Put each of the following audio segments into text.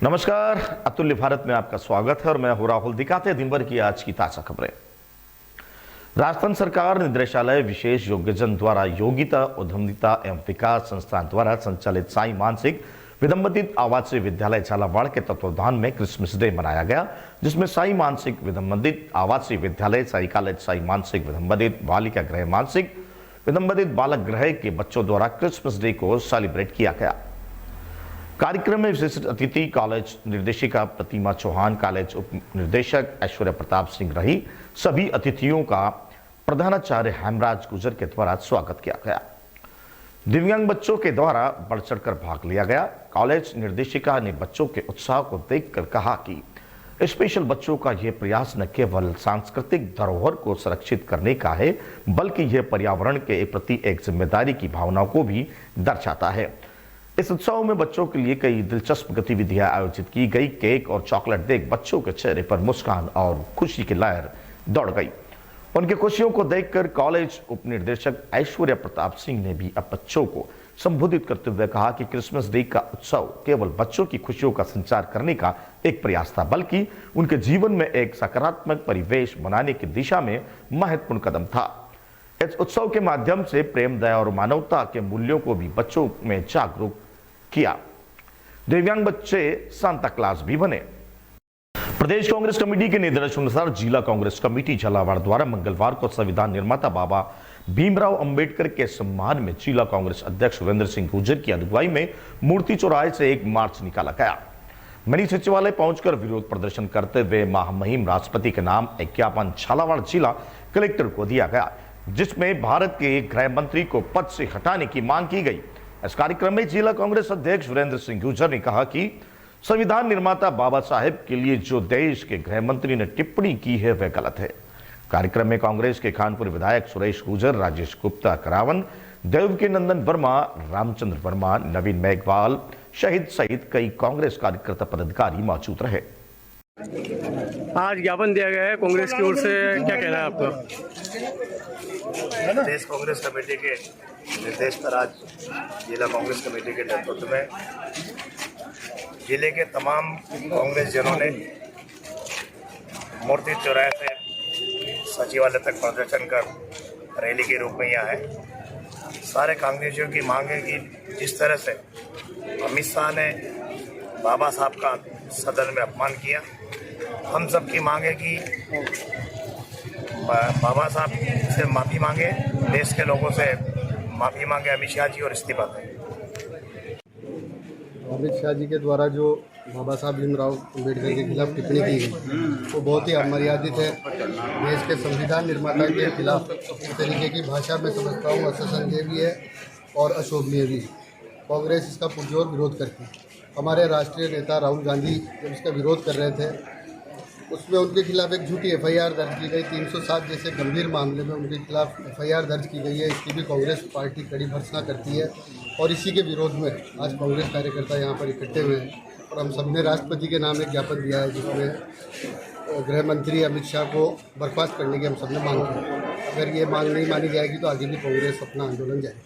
नमस्कार, अतुल्य भारत में आपका स्वागत है और मैं हूं राहुल। दिखाते हैं दिन भर की आज की ताजा खबरें। राजस्थान सरकार निदेशालय विशेष योग्यजन द्वारा योगिता उद्यमिता एवं विकास संस्थान द्वारा संचालित साई मानसिक विदंबित आवासीय विद्यालय झालावाड़ के तत्वावधान में क्रिसमस डे मनाया गया, जिसमें साई मानसिक विदंबित आवासीय विद्यालय, साई कॉलेज, साई मानसिक विदंबित बालिका गृह, मानसिक विदंबित बालक गृह के बच्चों द्वारा क्रिसमस डे को सेलिब्रेट किया गया। कार्यक्रम में विशिष्ट अतिथि कॉलेज निर्देशिका प्रतिमा चौहान, कॉलेज उप निर्देशक ऐश्वर्या प्रताप सिंह रही। सभी अतिथियों का प्रधानाचार्य हेमराज गुजर के द्वारा स्वागत किया गया। दिव्यांग बच्चों के द्वारा बढ़ चढ़कर भाग लिया गया। कॉलेज निर्देशिका ने बच्चों के उत्साह को देखकर कहा कि स्पेशल बच्चों का यह प्रयास न केवल सांस्कृतिक धरोहर को संरक्षित करने का है, बल्कि यह पर्यावरण के प्रति एक जिम्मेदारी की भावना को भी दर्शाता है। इस उत्सव में बच्चों के लिए कई दिलचस्प गतिविधियां आयोजित की गई। केक और चॉकलेट देख बच्चों के चेहरे पर मुस्कान और खुशी की लहर दौड़ गई। उनकी खुशियों को देखकर कॉलेज उप निर्देशक ऐश्वर्या प्रताप सिंह ने भी अब बच्चों को संबोधित करते हुए कहा कि क्रिसमस डे का उत्सव केवल बच्चों की खुशियों का संचार करने का एक प्रयास था, बल्कि उनके जीवन में एक सकारात्मक परिवेश बनाने की दिशा में महत्वपूर्ण कदम था। इस उत्सव के माध्यम से प्रेम, दया और मानवता के मूल्यों को भी बच्चों में जागरूक किया। दिव्यांग बच्चे सांता क्लास भी बने। प्रदेश कांग्रेस कमेटी के निर्देशानुसार जिला कांग्रेस कमेटी झालावाड़ द्वारा मंगलवार को संविधान निर्माता बाबा भीमराव अंबेडकर के सम्मान में जिला कांग्रेस अध्यक्ष सुरेंद्र सिंह गुर्जर की अगुवाई में मूर्ति चौराहे से एक मार्च निकाला गया। मिनी सचिवालय पहुंचकर विरोध प्रदर्शन करते हुए महामहिम राष्ट्रपति के नाम एक ज्ञापन झालावाड़ जिला कलेक्टर को दिया गया, जिसमें भारत के गृह मंत्री को पद से हटाने की मांग की गई। इस कार्यक्रम में जिला कांग्रेस अध्यक्ष वीरेंद्र सिंह गुर्जर ने कहा कि संविधान निर्माता बाबा साहेब के लिए जो देश के गृह मंत्री ने टिप्पणी की है वह गलत है। कार्यक्रम में कांग्रेस के खानपुर विधायक सुरेश गुर्जर, राजेश गुप्ता करावन, देवकी नंदन वर्मा, रामचंद्र वर्मा, नवीन मेघवाल सहित कई कांग्रेस कार्यकर्ता पदाधिकारी मौजूद रहे। आज ज्ञापन दिया गया है कांग्रेस की ओर से, क्या कहना है आपका? प्रदेश कांग्रेस कमेटी के निर्देश पर आज जिला कांग्रेस कमेटी के नेतृत्व में जिले के तमाम कांग्रेस जनों ने मूर्ति चौराहे से सचिवालय तक प्रदर्शन कर रैली के रूप में यहाँ है। सारे कांग्रेसियों की मांग है कि जिस तरह से अमित शाह ने बाबा साहब का सदन में अपमान किया, हम सब की मांग है कि बाबा साहब से माफ़ी मांगे, देश के लोगों से माफ़ी मांगे अमित शाह जी और इस्तीफा दें। अमित शाह जी के द्वारा जो बाबा साहब भीमराव अम्बेडकर के खिलाफ टिप्पणी की गई वो बहुत ही अमर्यादित है। देश के संविधान निर्माता के खिलाफ इस तरीके की भाषा में समझता हूँ असंसदीय भी है और अशोभनीय भी है। कांग्रेस इसका पुरजोर विरोध करती है। हमारे राष्ट्रीय नेता राहुल गांधी जब इसका विरोध कर रहे थे उसमें उनके खिलाफ एक झूठी एफआईआर दर्ज की गई। 307 जैसे गंभीर मामले में उनके खिलाफ एफआईआर दर्ज की गई है। इसकी भी कांग्रेस पार्टी कड़ी भर्त्सना करती है और इसी के विरोध में आज कांग्रेस कार्यकर्ता यहाँ पर इकट्ठे हुए हैं और हम सबने राष्ट्रपति के नाम एक ज्ञापन दिया है, जिसमें गृह मंत्री अमित शाह को बर्खास्त करने की हम सबने मांग की है। अगर ये मांग नहीं मानी जाएगी तो आगे भी कांग्रेस अपना आंदोलन जारी।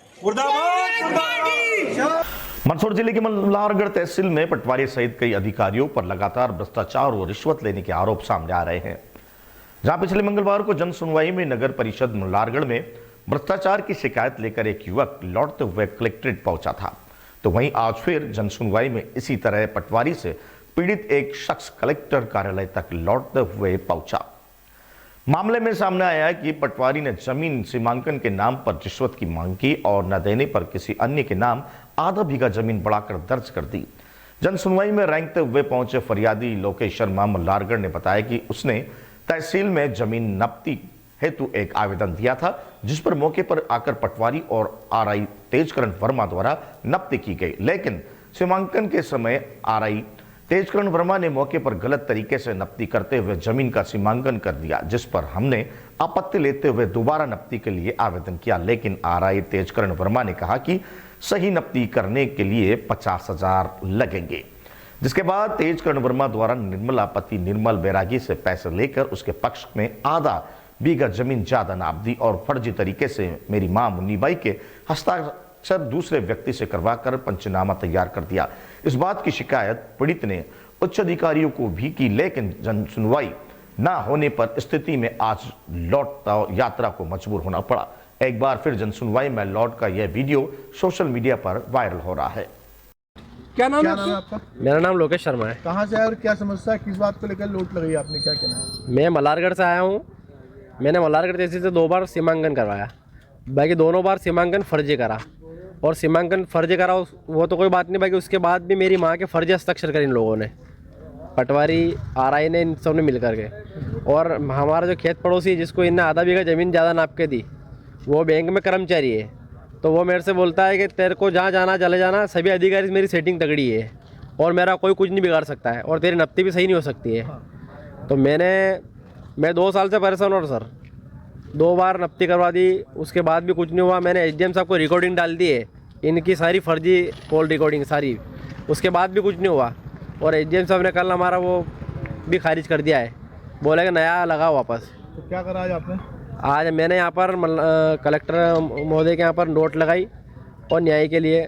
मंदसौर जिले के मल्हारगढ़ तहसील में पटवारी सहित कई अधिकारियों पर लगातार भ्रष्टाचार और रिश्वत लेने के आरोप सामने आ रहे हैं। जहां पिछले मंगलवार को जन सुनवाई में नगर परिषद मल्हारगढ़ में भ्रष्टाचार की शिकायत लेकर एक युवक लौटते हुए कलेक्ट्रेट पहुंचा था, तो वहीं आज फिर जन सुनवाई में इसी तरह पटवारी से पीड़ित एक शख्स कलेक्टर कार्यालय तक लौटते हुए पहुंचा। मामले में सामने आया है कि पटवारी ने जमीन सीमांकन के नाम पर रिश्वत की मांग की और न देने पर किसी अन्य के नाम आधा बीघा जमीन बढ़ाकर दर्ज कर दी। जन सुनवाई में रेंगते हुए पहुंचे फरियादी लोकेश शर्मा मल्हारगढ़ ने बताया कि उसने तहसील में जमीन नब्ती हेतु एक आवेदन दिया था, जिस पर मौके पर आकर पटवारी और आरआई तेजकरण वर्मा द्वारा नब्ती की गई, लेकिन सीमांकन के समय आरआई तेजकरण वर्मा ने मौके पर गलत तरीके से नब्ती करते हुए जमीन का सीमांकन कर दिया, जिस पर हमने आपत्ति लेते हुए दोबारा नब्ती के लिए आवेदन किया, लेकिन आरआई तेजकरण वर्मा ने कहा कि सही नब्ती करने के लिए 50,000 लगेंगे। जिसके बाद तेजकरण वर्मा द्वारा निर्मला पति निर्मल बैरागी से पैसे लेकर उसके पक्ष में आधा बीघा जमीन ज्यादा नाप दी और फर्जी तरीके से मेरी मां मुन्नीबाई के हस्ताक्षर दूसरे व्यक्ति से करवाकर पंचनामा तैयार कर दिया। इस बात की शिकायत पीड़ित ने उच्च अधिकारियों को भी की, लेकिन जन सुनवाई ना होने पर स्थिति में आज लौट यात्रा को मजबूर होना पड़ा। एक बार फिर जन सुनवाई में लौट का यह वीडियो सोशल मीडिया पर वायरल हो रहा है। क्या नाम है आपका? मेरा नाम लोकेश शर्मा है। कहाँ से है और क्या समस्या है? किस बात को लेकर लौट लगाई आपने, क्या कहना है? मैं मल्हारगढ़ से आया हूँ। मैंने मल्हारगढ़ तहसील से 2 बार सीमांकन करवाया, बाकी दोनों बार सीमांकन फर्जी करा। और सीमांकन फर्जी करा वो तो कोई बात नहीं, बाकी उसके बाद भी मेरी माँ के फर्जी हस्ताक्षर करे इन लोगों ने, पटवारी आरआई ने, इन सब ने मिल करके। और हमारा जो खेत पड़ोसी जिसको इनने आधा बीघा ज़मीन ज़्यादा नाप के दी, वो बैंक में कर्मचारी है। तो वो मेरे से बोलता है कि तेरे को जहाँ जाना चले जाना, सभी अधिकारी से मेरी सेटिंग तगड़ी है और मेरा कोई कुछ नहीं बिगाड़ सकता है और तेरी नफ्ती भी सही नहीं हो सकती है। तो मैं 2 साल से परेशान हूँ सर। 2 बार नफ्ती करवा दी, उसके बाद भी कुछ नहीं हुआ। मैंने एसडीएम साहब को रिकॉर्डिंग डाल दी है, इनकी सारी फर्जी कॉल रिकॉर्डिंग सारी, उसके बाद भी कुछ नहीं हुआ। और एसडीएम साहब ने कल हमारा वो भी खारिज कर दिया है, बोले कि नया लगाओ वापस। तो क्या करा आज आपने? आज मैंने यहाँ पर कलेक्टर महोदय के यहाँ पर नोट लगाई और न्याय के लिए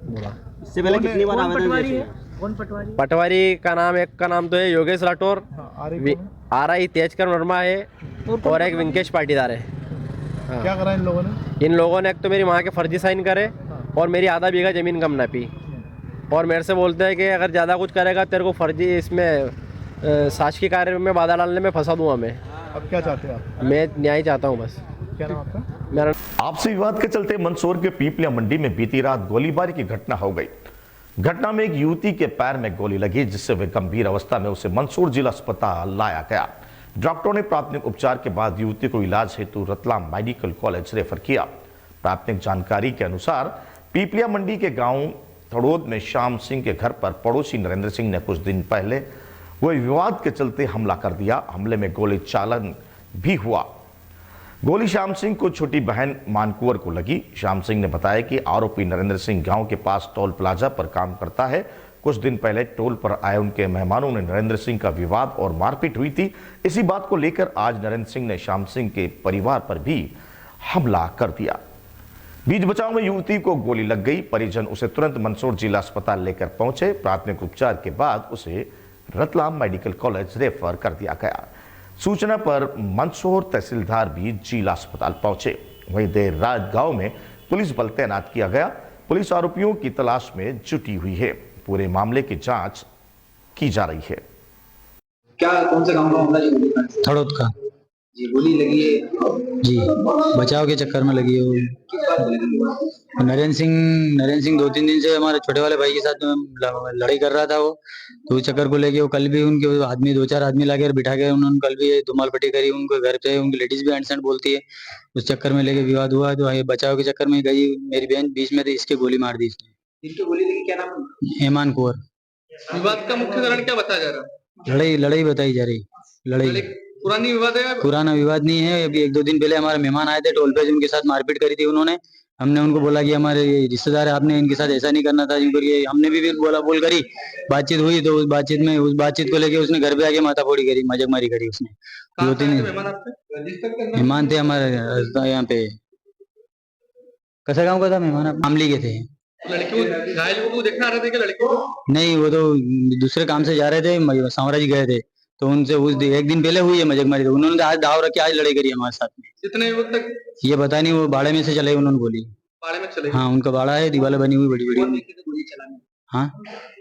बोला। इससे पहले कितनी बार आवेदन दिए? कौन पटवारी? पटवारी का नाम, एक का नाम तो है योगेश राठौर, आरआई तेजकर वर्मा है और एक विंकेश पाटीदार है। हाँ। क्या करा इन लोगों ने? इन लोगों ने एक तो मेरी माँ के फर्जी साइन करे और मेरी आधा बीघा ज़मीन कम नापी। और मेरे से बोलते हैं कि अगर ज़्यादा कुछ करेगा तेरे को फर्जी इसमें शासकीय कार्य में बाधा डालने में फंसा दूंगा मैं। अब क्या चाहते हैं आप? मैं न्याय चाहता हूँ बस। क्या नाम आपका? मेरा आपसी विवाद के चलते मंदसौर के पीपलिया मंडी में बीती रात गोलीबारी की घटना हो गई। घटना में एक युवती के पैर में गोली लगी, जिससे वे गंभीर अवस्था में उसे मंदसौर जिला अस्पताल लाया गया। डॉक्टरों ने प्राथमिक उपचार के बाद युवती को इलाज हेतु रतलाम मेडिकल कॉलेज रेफर किया। प्राथमिक जानकारी के अनुसार पीपलिया मंडी के गांव थड़ोद में श्याम सिंह के घर पर पड़ोसी नरेंद्र सिंह ने कुछ दिन पहले वह विवाद के चलते हमला कर दिया। हमले में गोली चालन भी हुआ। गोली श्याम सिंह को छोटी बहन मानकुवर को लगी। श्याम सिंह ने बताया कि आरोपी नरेंद्र सिंह गांव के पास टोल प्लाजा पर काम करता है। कुछ दिन पहले टोल पर आए उनके मेहमानों ने नरेंद्र सिंह का विवाद और मारपीट हुई थी। इसी बात को लेकर आज नरेंद्र सिंह ने श्याम सिंह के परिवार पर भी हमला कर दिया। बीच बचाव में युवती को गोली लग गई। परिजन उसे तुरंत मंदसौर जिला अस्पताल लेकर पहुंचे। प्राथमिक उपचार के बाद उसे रतलाम मेडिकल कॉलेज रेफर कर दिया गया। सूचना पर मंदसौर तहसीलदार भी जिला अस्पताल पहुंचे। वहीं देर रात गांव में पुलिस बल तैनात किया गया। पुलिस आरोपियों की तलाश में जुटी हुई है। पूरे मामले की जांच की जा रही है। क्या कौन से गांव का मामला जी? थड़ोद का जी, गोली लगी है जी, बचाव के चक्कर में लगी है वो। किस बात को लेकर? नरेंद्र सिंह 2-3 दिन से हमारे छोटे वाले भाई के साथ लड़ाई कर रहा था वो। तो उस चक्कर को लेके वो कल भी उनके आदमी 2-4 आदमी लाके बिठा के उन्होंने कल भी धुमाल पट्टी करी उनके घर पे। उनकी लेडीज भी एंड बोलती है। उस चक्कर में लेके विवाद हुआ। तो ये बचाव के चक्कर में गई मेरी बहन बीच में, इसके गोली मार दी इसने। जिनको गोली लगी क्या नाम? हेमान कुंवर। विवाद का मुख्य कारण क्या बताया जा रहा है? लड़ाई बताई जा रही। लड़ाई पुरानी विवाद है? पुराना विवाद नहीं है। अभी 1-2 दिन पहले हमारे मेहमान आए थे टोल पे, उनके साथ मारपीट करी थी उन्होंने। हमने उनको बोला कि हमारे रिश्तेदार है, आपने इनके साथ ऐसा नहीं करना था। हमने भी बोल करी, बातचीत हुई। तो उस बातचीत को लेके उसने घर पे आके माथाफोड़ी करी, मजाकमारी करी उसने। 2-3 मेहमान थे हमारे यहाँ पे। कैसा गाँव का था मेहमान? मामली के थे। लड़की घायल को देखना आ रहे थे कि लड़की को? नहीं, वो तो दूसरे काम से जा रहे थे, सांवरा जी गए थे। तो उनसे एक दिन पहले हुई है मजाकमारी। तो उन्होंने आज दाव रख के आज लड़ाई करी हमारे साथ में। कितने युवक तक? ये पता नहीं, वो बाड़े में से चले उन्होंने गोली। बाड़े में चले? हाँ, उनका बाड़ा है, दीवारें बनी हुई बड़ी बड़ी। हाँ,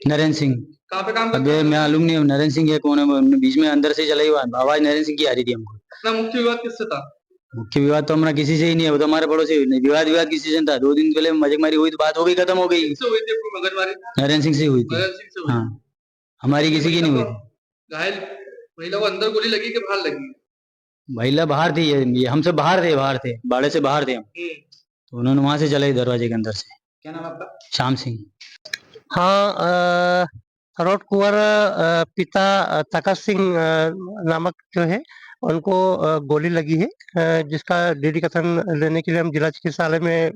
नरेंद्र सिंह। कहाँ पे काम? अब मैं मालूम नहीं नरेंद्र सिंह है कौन है। बीच में अंदर से चलाई हुआ आवाज नरेंद्र सिंह की आ रही थी हमको। अपना मुख्य विवाद किससे था? मुख्य विवाद तो हमारा किसी से ही नहीं है। वो तो हमारे पड़ोसी विवाद किसी से था। 2 दिन पहले मजाकमारी हुई तो बात हो गई, खत्म हो गई। किससे हुई थी आपकी मगजमारी? नरेंद्र सिंह से हुई थी। नरेंद्र सिंह से हुई? हाँ, हमारी किसी की नहीं हुई थी। घायल महिला को अंदर गोली लगी कि बाहर लगी? महिला बाहर थी। ये हमसे बाहर थे, बाड़े से बाहर थे हम। तो उन्होंने वहां से चलाई दरवाजे के अंदर से। क्या नाम आपका? श्याम सिंह। हाँ, थरोट कुंवर पिता तखत सिंह नामक जो है उनको गोली लगी है, जिसका डीडी कथन लेने के लिए हम जिला चिकित्सालय में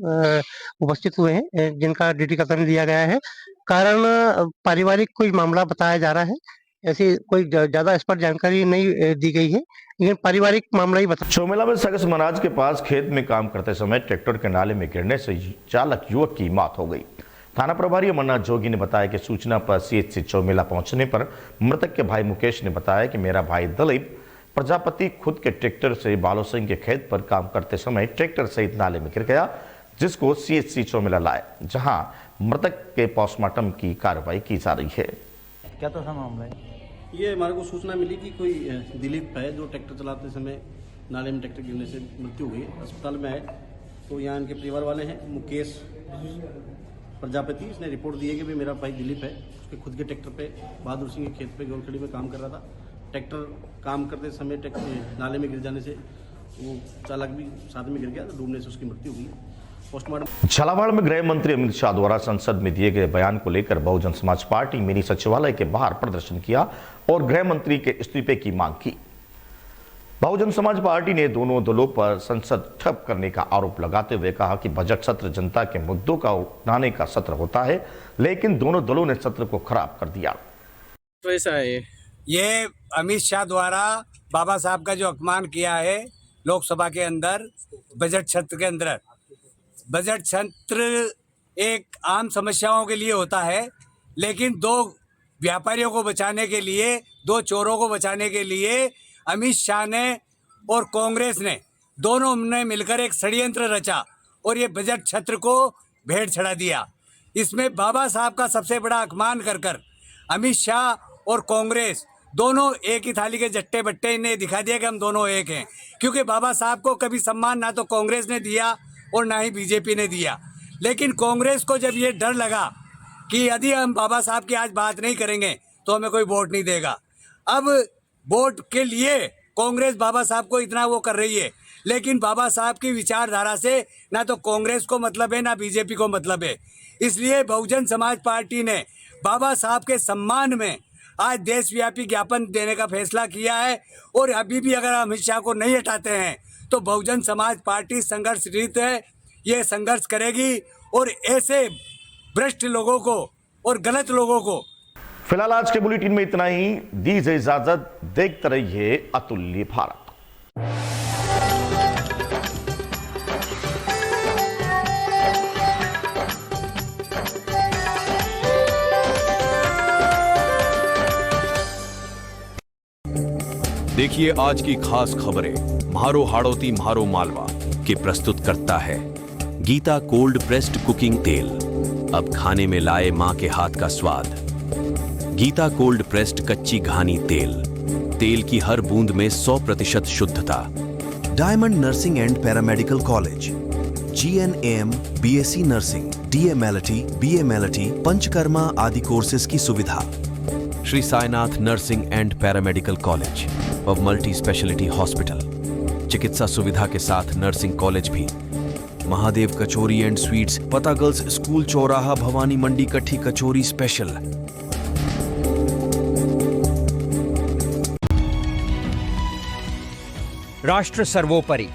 उपस्थित हुए हैं, जिनका डीडी कथन लिया गया है। कारण पारिवारिक कोई मामला बताया जा रहा है। ऐसी कोई ज्यादा इस पर जानकारी नहीं दी गई है, लेकिन पारिवारिक मामला ही बता। चौमेला में सगस महाराज के पास खेत में काम करते समय ट्रैक्टर के नाले में गिरने से चालक युवक की मौत हो गई। थाना प्रभारी अमरनाथ जोगी ने बताया कि सूचना पर सीएचसी चौमेला पहुंचने पर मृतक के भाई मुकेश ने बताया कि मेरा भाई दलीप प्रजापति खुद के ट्रैक्टर से बालोसिंह के खेत पर काम करते समय ट्रैक्टर सहित नाले में गिर गया, जिसको सीएचसी चौमेला लाए, जहां मृतक के पोस्टमार्टम की कार्रवाई की जा रही है। क्या तो मामला है? ये हमारे को सूचना मिली कि कोई दिलीप है जो ट्रैक्टर चलाते समय नाले में ट्रैक्टर गिरने से मृत्यु हुई है, अस्पताल में है। तो यहाँ इनके परिवार वाले हैं मुकेश प्रजापति, इसने रिपोर्ट दी है कि भाई मेरा भाई दिलीप है, उसके खुद के ट्रैक्टर पे बहादुर सिंह के खेत पे गोलखड़ी में काम कर रहा था। ट्रैक्टर काम करते समय ट्रैक्टर नाले में गिर जाने से वो चालक भी साथ में गिर गया, तो डूबने से उसकी मृत्यु हुई। पोस्टमार्टम झालावाड़ में गृह मंत्री अमित शाह द्वारा संसद में दिए गए बयान को लेकर बहुजन समाज पार्टी मिनी सचिवालय के बाहर प्रदर्शन किया और गृह मंत्री के इस्तीफे की मांग की। बहुजन समाज पार्टी ने दोनों दलों पर संसद ठप करने का आरोप लगाते हुए कहा कि बजट सत्र जनता के मुद्दों का उठाने का सत्र होता है, लेकिन दोनों दलों ने सत्र को खराब कर दिया। तो ऐसा है, ये अमित शाह द्वारा बाबा साहब का जो अपमान किया है लोकसभा के अंदर बजट सत्र के अंदर। बजट सत्र एक आम समस्याओं के लिए होता है, लेकिन दो व्यापारियों को बचाने के लिए, दो चोरों को बचाने के लिए अमित शाह ने और कांग्रेस ने दोनों ने मिलकर एक षड्यंत्र रचा और ये बजट सत्र को भेड़ चढ़ा दिया। इसमें बाबा साहब का सबसे बड़ा अपमान कर कर अमित शाह और कांग्रेस दोनों एक ही थाली के जट्टे बट्टे ने दिखा दिया कि हम दोनों एक हैं, क्योंकि बाबा साहब को कभी सम्मान ना तो कांग्रेस ने दिया और ना ही बीजेपी ने दिया। लेकिन कांग्रेस को जब ये डर लगा कि यदि हम बाबा साहब की आज बात नहीं करेंगे तो हमें कोई वोट नहीं देगा, अब वोट के लिए कांग्रेस बाबा साहब को इतना वो कर रही है, लेकिन बाबा साहब की विचारधारा से ना तो कांग्रेस को मतलब है ना बीजेपी को मतलब है। इसलिए बहुजन समाज पार्टी ने बाबा साहब के सम्मान में आज देशव्यापी ज्ञापन देने का फैसला किया है और अभी भी अगर अमित शाह को नहीं हटाते हैं तो बहुजन समाज पार्टी संघर्षरत है, ये संघर्ष करेगी और ऐसे भ्रष्ट लोगों को और गलत लोगों को। फिलहाल आज के बुलेटिन में इतना ही। दीजिए इजाजत, देखते रहिए अतुल्य भारत। देखिए आज की खास खबरें म्हारो हाड़ौती म्हारो मालवा के प्रस्तुत करता है गीता कोल्ड प्रेस्ड कुकिंग तेल। अब खाने में लाए मां के हाथ का स्वाद। गीता कोल्ड प्रेस्ड कच्ची घानी तेल, तेल की हर बूंद में 100% शुद्धता। Diamond nursing and paramedical college, GNAM, BSc nursing, DMLT, BMLT, panchakarma आदि कोर्सेज की सुविधा। Shri Sainath nursing and paramedical college और मल्टी स्पेशलिटी हॉस्पिटल, चिकित्सा सुविधा के साथ नर्सिंग कॉलेज भी। महादेव कचौरी एंड स्वीट्स, पता गर्ल्स स्कूल चौराहा, भवानी मंडी, कट्ठी कचौरी स्पेशल। राष्ट्र सर्वोपरि,